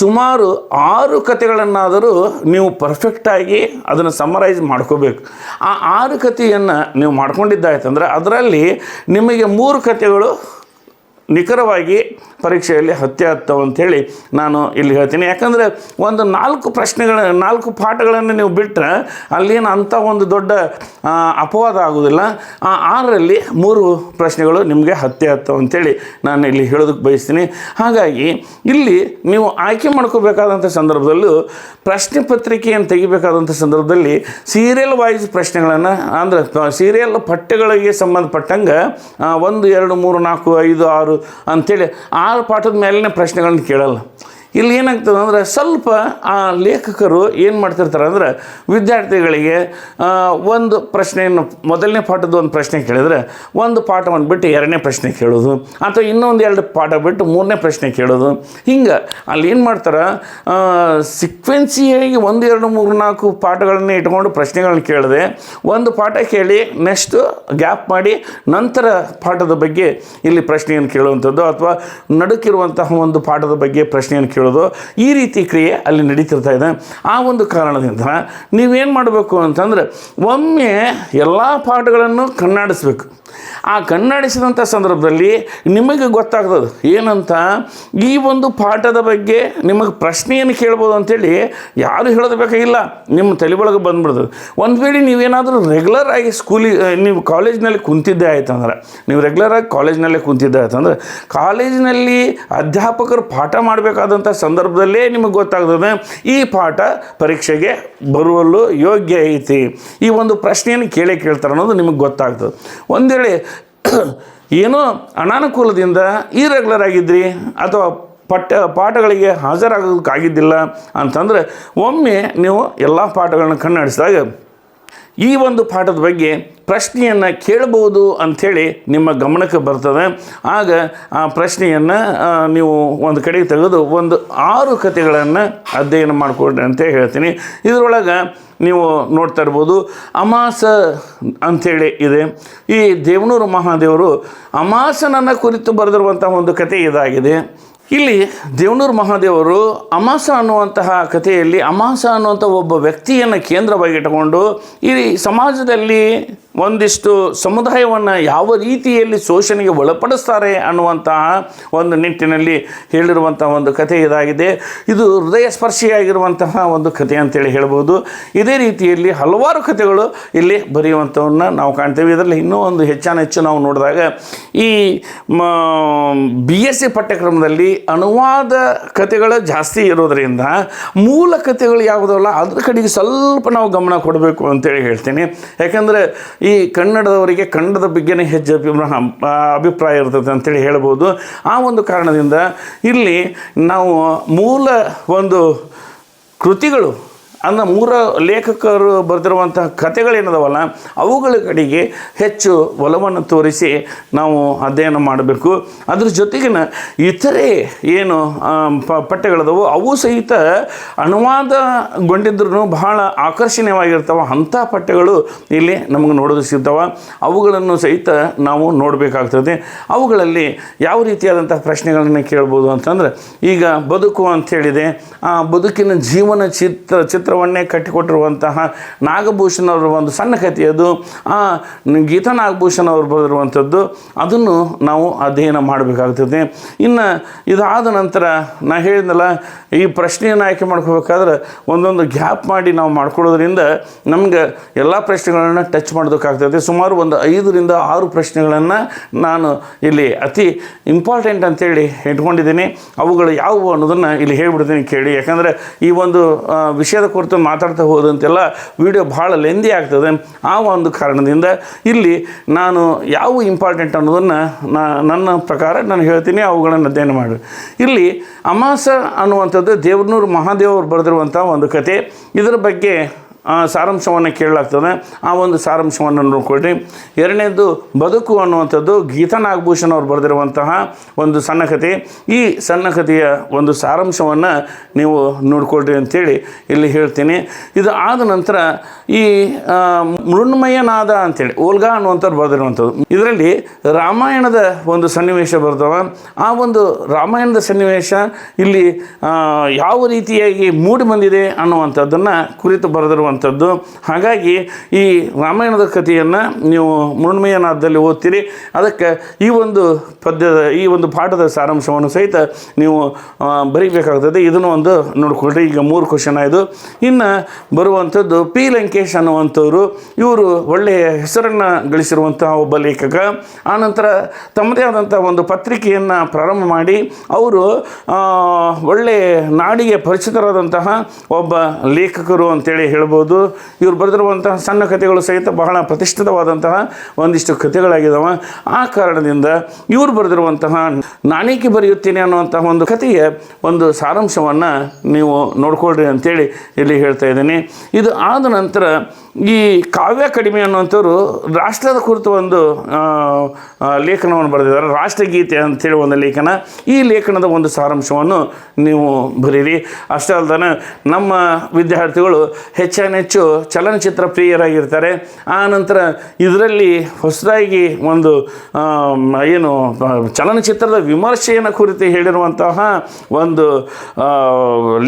ಸುಮಾರು 6 ಕಥೆಗಳನ್ನಾದರೂ ನೀವು ಪರ್ಫೆಕ್ಟಾಗಿ ಅದನ್ನು ಸಮ್ಮರೈಸ್ ಮಾಡ್ಕೋಬೇಕು. ಆ 6 ಕಥೆಯನ್ನು ನೀವು ಮಾಡ್ಕೊಂಡಿದ್ದಾಯ್ತಂದ್ರೆ ಅದರಲ್ಲಿ ನಿಮಗೆ 3 ಕಥೆಗಳು ನಿಖರವಾಗಿ ಪರೀಕ್ಷೆಯಲ್ಲಿ ಹತ್ತವು ಅಂಥೇಳಿ ನಾನು ಇಲ್ಲಿ ಹೇಳ್ತೀನಿ. ಯಾಕಂದರೆ ಒಂದು 4 ಪಾಠಗಳನ್ನು ನೀವು ಬಿಟ್ಟರೆ ಅಲ್ಲೇನು ಅಂಥ ಒಂದು ದೊಡ್ಡ ಅಪವಾದ ಆಗೋದಿಲ್ಲ. ಆ 6ರಲ್ಲಿ 3 ಪ್ರಶ್ನೆಗಳು ನಿಮಗೆ ಹತ್ತವು ಅಂಥೇಳಿ ನಾನು ಇಲ್ಲಿ ಹೇಳೋದಕ್ಕೆ ಬಯಸ್ತೀನಿ. ಹಾಗಾಗಿ ಇಲ್ಲಿ ನೀವು ಆಯ್ಕೆ ಮಾಡ್ಕೋಬೇಕಾದಂಥ ಸಂದರ್ಭದಲ್ಲೂ ಪ್ರಶ್ನೆ ಪತ್ರಿಕೆಯನ್ನು ತೆಗಿಬೇಕಾದಂಥ ಸಂದರ್ಭದಲ್ಲಿ ಸೀರಿಯಲ್ ವೈಸ್ ಪ್ರಶ್ನೆಗಳನ್ನು, ಅಂದರೆ ಸೀರಿಯಲ್ ಪಠ್ಯಗಳಿಗೆ ಸಂಬಂಧಪಟ್ಟಂಗೆ 1 2 3 4 5 6 ಅಂಥೇಳಿ 6 ಪಾಠದ ಮೇಲಿನ ಪ್ರಶ್ನೆಗಳನ್ನ ಕೇಳಲ್ಲ. ಇಲ್ಲಿ ಏನಾಗ್ತದೆ ಅಂದರೆ ಸ್ವಲ್ಪ ಆ ಲೇಖಕರು ಏನು ಮಾಡ್ತಿರ್ತಾರೆ ಅಂದರೆ ವಿದ್ಯಾರ್ಥಿಗಳಿಗೆ ಒಂದು ಪ್ರಶ್ನೆಯನ್ನು ಮೊದಲನೇ ಪಾಠದ ಒಂದು ಪ್ರಶ್ನೆ ಕೇಳಿದರೆ ಒಂದು ಪಾಠವನ್ನು ಬಿಟ್ಟು 2ನೇ ಪ್ರಶ್ನೆ ಕೇಳೋದು, ಅಥವಾ ಇನ್ನೊಂದು 2 ಪಾಠ ಬಿಟ್ಟು 3ನೇ ಪ್ರಶ್ನೆ ಕೇಳೋದು. ಹಿಂಗೆ ಅಲ್ಲಿ ಏನು ಮಾಡ್ತಾರೆ, ಸಿಕ್ವೆನ್ಸಿಯಾಗಿ 1 2 3 4 ಪಾಠಗಳನ್ನ ಇಟ್ಕೊಂಡು ಪ್ರಶ್ನೆಗಳನ್ನ ಕೇಳಿದೆ ಒಂದು ಪಾಠ ಕೇಳಿ ನೆಕ್ಸ್ಟು ಗ್ಯಾಪ್ ಮಾಡಿ ನಂತರ ಪಾಠದ ಬಗ್ಗೆ ಇಲ್ಲಿ ಪ್ರಶ್ನೆಯನ್ನು ಕೇಳುವಂಥದ್ದು, ಅಥವಾ ನಡುಕಿರುವಂತಹ ಒಂದು ಪಾಠದ ಬಗ್ಗೆ ಪ್ರಶ್ನೆಯನ್ನು ಕೇಳೋದು, ಈ ರೀತಿ ಕ್ರಿಯೆ ಅಲ್ಲಿ ನಡೀತಿರ್ತಾ ಇದೆ. ಆ ಒಂದು ಕಾರಣದಿಂದ ನೀವೇನು ಮಾಡಬೇಕು ಅಂತಂದರೆ ಒಮ್ಮೆ ಎಲ್ಲ ಪಾಠಗಳನ್ನು ಕಣ್ಣಾಡಿಸ್ಬೇಕು. ಆ ಕಣ್ಣಾಡಿಸಿದಂಥ ಸಂದರ್ಭದಲ್ಲಿ ನಿಮಗೆ ಗೊತ್ತಾಗ್ತದೆ ಏನಂತ, ಈ ಒಂದು ಪಾಠದ ಬಗ್ಗೆ ನಿಮಗೆ ಪ್ರಶ್ನೆಯನ್ನು ಕೇಳ್ಬೋದು ಅಂಥೇಳಿ ಯಾರು ಹೇಳೋದು ಬೇಕಾಗಿಲ್ಲ, ನಿಮ್ಮ ತಲೆ ಒಳಗೆ ಬಂದ್ಬಿಡ್ತದೆ. ಒಂದು ವೇಳೆ ನೀವೇನಾದರೂ ರೆಗ್ಯುಲರ್ ಆಗಿ ನೀವು ಕಾಲೇಜ್ನಲ್ಲಿ ಕುಂತಿದ್ದೆ ಆಯ್ತಂದ್ರೆ, ನೀವು ರೆಗ್ಯುಲರಾಗಿ ಕಾಲೇಜ್ನಲ್ಲೇ ಕುಂತಿದ್ದೆ ಆಯ್ತಂದ್ರೆ, ಕಾಲೇಜಿನಲ್ಲಿ ಅಧ್ಯಾಪಕರು ಪಾಠ ಮಾಡಬೇಕಾದಂಥ ಸಂದರ್ಭದಲ್ಲೇ ನಿಮಗೆ ಗೊತ್ತಾಗ್ತದೆ ಈ ಪಾಠ ಪರೀಕ್ಷೆಗೆ ಬರುವಲ್ಲೂ ಯೋಗ್ಯ ಐತಿ, ಈ ಒಂದು ಪ್ರಶ್ನೆಯನ್ನು ಕೇಳ್ತಾರೆ ಅನ್ನೋದು ನಿಮಗೆ ಗೊತ್ತಾಗ್ತದೆ. ಒಂದು ವೇಳೆ ಏನೋ ಅನಾನುಕೂಲದಿಂದ ಇರೆಗ್ಯುಲರ್ ಆಗಿದ್ರಿ ಅಥವಾ ಪಾಠಗಳಿಗೆ ಹಾಜರಾಗೋದಕ್ಕಾಗಿದ್ದಿಲ್ಲ ಅಂತಂದರೆ ಒಮ್ಮೆ ನೀವು ಎಲ್ಲ ಪಾಠಗಳನ್ನ ಕಣ್ಣಾಡಿಸಿದಾಗ ಈ ಒಂದು ಪಾಠದ ಬಗ್ಗೆ ಪ್ರಶ್ನೆಯನ್ನು ಕೇಳಬಹುದು ಅಂಥೇಳಿ ನಿಮ್ಮ ಗಮನಕ್ಕೆ ಬರ್ತದೆ. ಆಗ ಆ ಪ್ರಶ್ನೆಯನ್ನು ನೀವು ಒಂದು ಕಡೆಗೆ ತೆಗೆದು ಒಂದು 6 ಕಥೆಗಳನ್ನು ಅಧ್ಯಯನ ಮಾಡಿಕೊಡ್ರಿ ಅಂತ ಹೇಳ್ತೀನಿ. ಇದರೊಳಗೆ ನೀವು ನೋಡ್ತಾ ಇರ್ಬೋದು, ಅಮಾಸ ಅಂಥೇಳಿ ಇದೆ. ಈ ದೇವನೂರು ಮಹಾದೇವರು ಅಮಾಸನನ್ನು ಕುರಿತು ಬರೆದಿರುವಂಥ ಒಂದು ಕಥೆ ಇದಾಗಿದೆ. ಇಲ್ಲಿ ದೇವನೂರು ಮಹಾದೇವರು ಅಮಾಸ ಅನ್ನುವಂತಹ ಕಥೆಯಲ್ಲಿ ಅಮಾಸ ಅನ್ನುವಂಥ ಒಬ್ಬ ವ್ಯಕ್ತಿಯನ್ನು ಕೇಂದ್ರವಾಗಿ ಇಟ್ಟುಕೊಂಡು ಈ ಸಮಾಜದಲ್ಲಿ ಒಂದಿಷ್ಟು ಸಮುದಾಯವನ್ನು ಯಾವ ರೀತಿಯಲ್ಲಿ ಶೋಷಣೆಗೆ ಒಳಪಡಿಸ್ತಾರೆ ಅನ್ನುವಂತಹ ಒಂದು ನಿಟ್ಟಿನಲ್ಲಿ ಹೇಳಿರುವಂಥ ಒಂದು ಕಥೆ ಇದಾಗಿದೆ. ಇದು ಹೃದಯ ಸ್ಪರ್ಶಿಯಾಗಿರುವಂತಹ ಒಂದು ಕಥೆ ಅಂತೇಳಿ ಹೇಳ್ಬೋದು. ಇದೇ ರೀತಿಯಲ್ಲಿ ಹಲವಾರು ಕಥೆಗಳು ಇಲ್ಲಿ ಬರೆಯುವಂಥವನ್ನ ನಾವು ಕಾಣ್ತೇವೆ. ಇದರಲ್ಲಿ ಇನ್ನೂ ಒಂದು ಹೆಚ್ಚು ನಾವು ನೋಡಿದಾಗ ಈ BSc ಪಠ್ಯಕ್ರಮದಲ್ಲಿ ಅನುವಾದ ಕಥೆಗಳು ಜಾಸ್ತಿ ಇರೋದರಿಂದ ಮೂಲ ಕಥೆಗಳು ಯಾವುದಲ್ಲ ಅದ್ರ ಕಡೆಗೆ ಸ್ವಲ್ಪ ನಾವು ಗಮನ ಕೊಡಬೇಕು ಅಂತೇಳಿ ಹೇಳ್ತೀನಿ. ಯಾಕಂದರೆ ಈ ಕನ್ನಡದವರಿಗೆ ಕನ್ನಡದ ಬಗ್ಗೆನೇ ಹೆಚ್ಚು ಅಭಿಪ್ರಾಯ ಇರ್ತದೆ ಅಂತೇಳಿ ಹೇಳ್ಬೋದು. ಆ ಒಂದು ಕಾರಣದಿಂದ ಇಲ್ಲಿ ನಾವು ಮೂಲ ಒಂದು ಕೃತಿಗಳು ಅಂದರೆ 3 ಲೇಖಕರು ಬರೆದಿರುವಂತಹ ಕಥೆಗಳೇನದವಲ್ಲ ಅವುಗಳ ಕಡೆಗೆ ಹೆಚ್ಚು ಒಲವನ್ನು ತೋರಿಸಿ ನಾವು ಅಧ್ಯಯನ ಮಾಡಬೇಕು. ಅದ್ರ ಜೊತೆಗಿನ ಇತರೆ ಏನು ಪಠ್ಯಗಳದವು ಅವು ಸಹಿತ ಅನುವಾದಗೊಂಡಿದ್ರೂ ಬಹಳ ಆಕರ್ಷಣೀಯವಾಗಿರ್ತವೆ. ಅಂಥ ಪಠ್ಯಗಳು ಇಲ್ಲಿ ನಮಗೆ ನೋಡೋದು ಸಿಗ್ತವೆ. ಅವುಗಳನ್ನು ಸಹಿತ ನಾವು ನೋಡಬೇಕಾಗ್ತದೆ. ಅವುಗಳಲ್ಲಿ ಯಾವ ರೀತಿಯಾದಂಥ ಪ್ರಶ್ನೆಗಳನ್ನು ಕೇಳ್ಬೋದು ಅಂತಂದರೆ, ಈಗ ಬದುಕು ಅಂಥೇಳಿದೆ, ಆ ಬದುಕಿನ ಜೀವನ ಚಿತ್ರವನ್ನೇ ಕಟ್ಟಿಕೊಟ್ಟಿರುವಂತಹ ನಾಗಭೂಷಣ್ ಅವರ ಒಂದು ಸಣ್ಣ ಕಥೆಯದು, ಆ ಗೀತಾ ನಾಗಭೂಷಣ್ ಅವರು ಬರೆದಿರುವಂಥದ್ದು, ಅದನ್ನು ನಾವು ಅಧ್ಯಯನ ಮಾಡಬೇಕಾಗ್ತದೆ. ಇನ್ನು ಇದಾದ ನಂತರ ನಾ ಹೇಳಿದ್ನಲ್ಲ, ಈ ಪ್ರಶ್ನೆಯನ್ನು ಆಯ್ಕೆ ಮಾಡ್ಕೋಬೇಕಾದ್ರೆ ಒಂದೊಂದು ಗ್ಯಾಪ್ ಮಾಡಿ ನಾವು ಮಾಡ್ಕೊಳ್ಳೋದ್ರಿಂದ ನಮ್ಗೆ ಎಲ್ಲ ಪ್ರಶ್ನೆಗಳನ್ನು ಟಚ್ ಮಾಡೋದಕ್ಕಾಗ್ತದೆ. ಸುಮಾರು ಒಂದು 5 ರಿಂದ 6 ಪ್ರಶ್ನೆಗಳನ್ನು ನಾನು ಇಲ್ಲಿ ಅತಿ ಇಂಪಾರ್ಟೆಂಟ್ ಅಂತೇಳಿ ಇಟ್ಕೊಂಡಿದ್ದೀನಿ. ಅವುಗಳು ಯಾವುವು ಅನ್ನೋದನ್ನು ಇಲ್ಲಿ ಹೇಳ್ಬಿಡ್ತೀನಿ ಕೇಳಿ. ಯಾಕಂದರೆ ಈ ಒಂದು ವಿಷಯದ ಕುರಿತು ಮಾತಾಡ್ತಾ ಹೋದಂತೆಲ್ಲ ವಿಡಿಯೋ ಭಾಳ ಲೆಂದಿ ಆಗ್ತದೆ. ಆ ಒಂದು ಕಾರಣದಿಂದ ಇಲ್ಲಿ ನಾನು ಯಾವ ಇಂಪಾರ್ಟೆಂಟ್ ಅನ್ನೋದನ್ನು ನನ್ನ ಪ್ರಕಾರ ನಾನು ಹೇಳ್ತೀನಿ, ಅವುಗಳನ್ನು ಅಧ್ಯಯನ ಮಾಡಿ. ಇಲ್ಲಿ ಅಮಾಸ ಅನ್ನುವಂಥದ್ದು ದೇವನೂರು ಮಹಾದೇವರು ಬರೆದಿರುವಂಥ ಒಂದು ಕತೆ. ಇದರ ಬಗ್ಗೆ ಸಾರಾಂಶವನ್ನು ಕೇಳಲಾಗ್ತದೆ. ಆ ಒಂದು ಸಾರಾಂಶವನ್ನು ನೋಡ್ಕೊಳ್ರಿ. 2ನೇದು ಬದುಕು ಅನ್ನುವಂಥದ್ದು ಗೀತಾ ನಾಗಭೂಷಣ್ ಅವರು ಬರೆದಿರುವಂತಹ ಒಂದು ಸಣ್ಣ ಕಥೆ. ಈ ಸಣ್ಣ ಕಥೆಯ ಒಂದು ಸಾರಾಂಶವನ್ನು ನೀವು ನೋಡ್ಕೊಳ್ರಿ ಅಂಥೇಳಿ ಇಲ್ಲಿ ಹೇಳ್ತೀನಿ. ಇದು ಆದ ನಂತರ ಈ ಮೃಣ್ಮಯನಾದ ಅಂಥೇಳಿ ಓಲ್ಗಾ ಅನ್ನುವಂಥವ್ರು ಬರೆದಿರುವಂಥದ್ದು. ಇದರಲ್ಲಿ ರಾಮಾಯಣದ ಒಂದು ಸನ್ನಿವೇಶ ಬರ್ತವ. ಆ ಒಂದು ರಾಮಾಯಣದ ಸನ್ನಿವೇಶ ಇಲ್ಲಿ ಯಾವ ರೀತಿಯಾಗಿ ಮೂಡಿ ಬಂದಿದೆ ಅನ್ನುವಂಥದ್ದನ್ನು ಕುರಿತು ಬರೆದಿರುವಂಥ ಬರುವಂಥದ್ದು. ಹಾಗಾಗಿ ಈ ರಾಮಾಯಣದ ಕಥೆಯನ್ನು ನೀವು ಮೃಣ್ಮಯನಾದದಲ್ಲಿ ಓದ್ತೀರಿ. ಅದಕ್ಕೆ ಈ ಒಂದು ಪಾಠದ ಸಾರಾಂಶವನ್ನು ಸಹಿತ ನೀವು ಬರೀಬೇಕಾಗ್ತದೆ. ಇದನ್ನು ಒಂದು ನೋಡಿಕೊಳ್ರಿ. ಈಗ 3 ಕ್ವಶನ್ ಆಯಿತು. ಇನ್ನು ಬರುವಂಥದ್ದು ಪಿ ಲಂಕೇಶ್ ಅನ್ನುವಂಥವ್ರು. ಇವರು ಒಳ್ಳೆಯ ಹೆಸರನ್ನು ಗಳಿಸಿರುವಂತಹ ಒಬ್ಬ ಲೇಖಕ. ಆನಂತರ ತಮ್ಮದೇ ಆದಂಥ ಒಂದು ಪತ್ರಿಕೆಯನ್ನು ಪ್ರಾರಂಭ ಮಾಡಿ ಅವರು ಒಳ್ಳೆಯ ನಾಡಿಗೆ ಪರಿಚಿತರಾದಂತಹ ಒಬ್ಬ ಲೇಖಕರು ಅಂತೇಳಿ ಹೇಳ್ಬೋದು. ಇವರು ಬರೆದಿರುವಂತಹ ಸಣ್ಣ ಕಥೆಗಳು ಸಹಿತ ಬಹಳ ಪ್ರತಿಷ್ಠಿತವಾದಂತಹ ಒಂದಿಷ್ಟು ಕಥೆಗಳಾಗಿದ್ದಾವೆ. ಆ ಕಾರಣದಿಂದ ಇವರು ಬರೆದಿರುವಂತಹ ನಾಣಿಕೆ ಬರೆಯುತ್ತೇನೆ ಅನ್ನುವಂತಹ ಒಂದು ಕಥೆಯ ಒಂದು ಸಾರಾಂಶವನ್ನು ನೀವು ನೋಡ್ಕೊಳ್ರಿ ಅಂತೇಳಿ ಇಲ್ಲಿ ಹೇಳ್ತಾ ಇದ್ದೀನಿ. ಇದು ಆದ ನಂತರ ಈ ಕಾವ್ಯ ಕಡಿಮೆ ಅನ್ನುವಂಥವ್ರು ರಾಷ್ಟ್ರದ ಕುರಿತು ಒಂದು ಲೇಖನವನ್ನು ಬರೆದಿದ್ದಾರೆ. ರಾಷ್ಟ್ರಗೀತೆ ಅಂಥೇಳಿ ಒಂದು ಲೇಖನ. ಈ ಲೇಖನದ ಒಂದು ಸಾರಾಂಶವನ್ನು ನೀವು ಬರೀರಿ. ಅಷ್ಟೇ ಅಲ್ದೇ ನಮ್ಮ ವಿದ್ಯಾರ್ಥಿಗಳು ಹೆಚ್ಚು ಚಲನಚಿತ್ರ ಪ್ರಿಯರಾಗಿರ್ತಾರೆ. ಆ ನಂತರ ಇದರಲ್ಲಿ ಹೊಸದಾಗಿ ಒಂದು ಚಲನಚಿತ್ರದ ವಿಮರ್ಶೆಯನ್ನು ಕುರಿತು ಹೇಳಿರುವಂತಹ ಒಂದು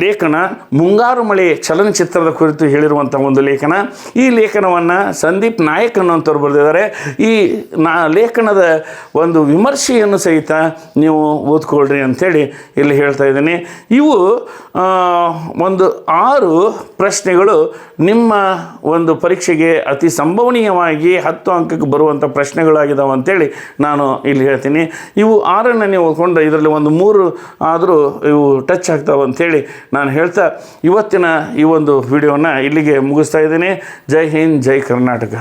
ಲೇಖನ, ಮುಂಗಾರು ಮಳೆ ಚಲನಚಿತ್ರದ ಕುರಿತು ಹೇಳಿರುವಂತಹ ಒಂದು ಲೇಖನ. ಈ ಲೇಖನವನ್ನು ಸಂದೀಪ್ ನಾಯಕ್ ಅನ್ನುವಂಥವ್ರು ಬರೆದಿದ್ದಾರೆ. ಈ ಲೇಖನದ ಒಂದು ವಿಮರ್ಶೆಯನ್ನು ಸಹಿತ ನೀವು ಓದ್ಕೊಳ್ರಿ ಅಂಥೇಳಿ ಇಲ್ಲಿ ಹೇಳ್ತಾ ಇದ್ದೀನಿ. ಇವು ಒಂದು 6 ಪ್ರಶ್ನೆಗಳು ನಿಮ್ಮ ಒಂದು ಪರೀಕ್ಷೆಗೆ ಅತಿ ಸಂಭವನೀಯವಾಗಿ 10 ಅಂಕಕ್ಕೆ ಬರುವಂಥ ಪ್ರಶ್ನೆಗಳಾಗಿದ್ದಾವೆ ಅಂತೇಳಿ ನಾನು ಇಲ್ಲಿ ಹೇಳ್ತೀನಿ. ಇವು 6 ನೀವು ಓದ್ಕೊಂಡ್ರೆ ಇದರಲ್ಲಿ ಒಂದು 3 ಆದರೂ ಇವು ಟಚ್ ಆಗ್ತಾವೆ ಅಂಥೇಳಿ ನಾನು ಹೇಳ್ತಾ ಇವತ್ತಿನ ಈ ಒಂದು ವಿಡಿಯೋನ ಇಲ್ಲಿಗೆ ಮುಗಿಸ್ತಾ ಇದ್ದೀನಿ. ಜೈ ಹಿಂದ್, ಜೈ ಕರ್ನಾಟಕ.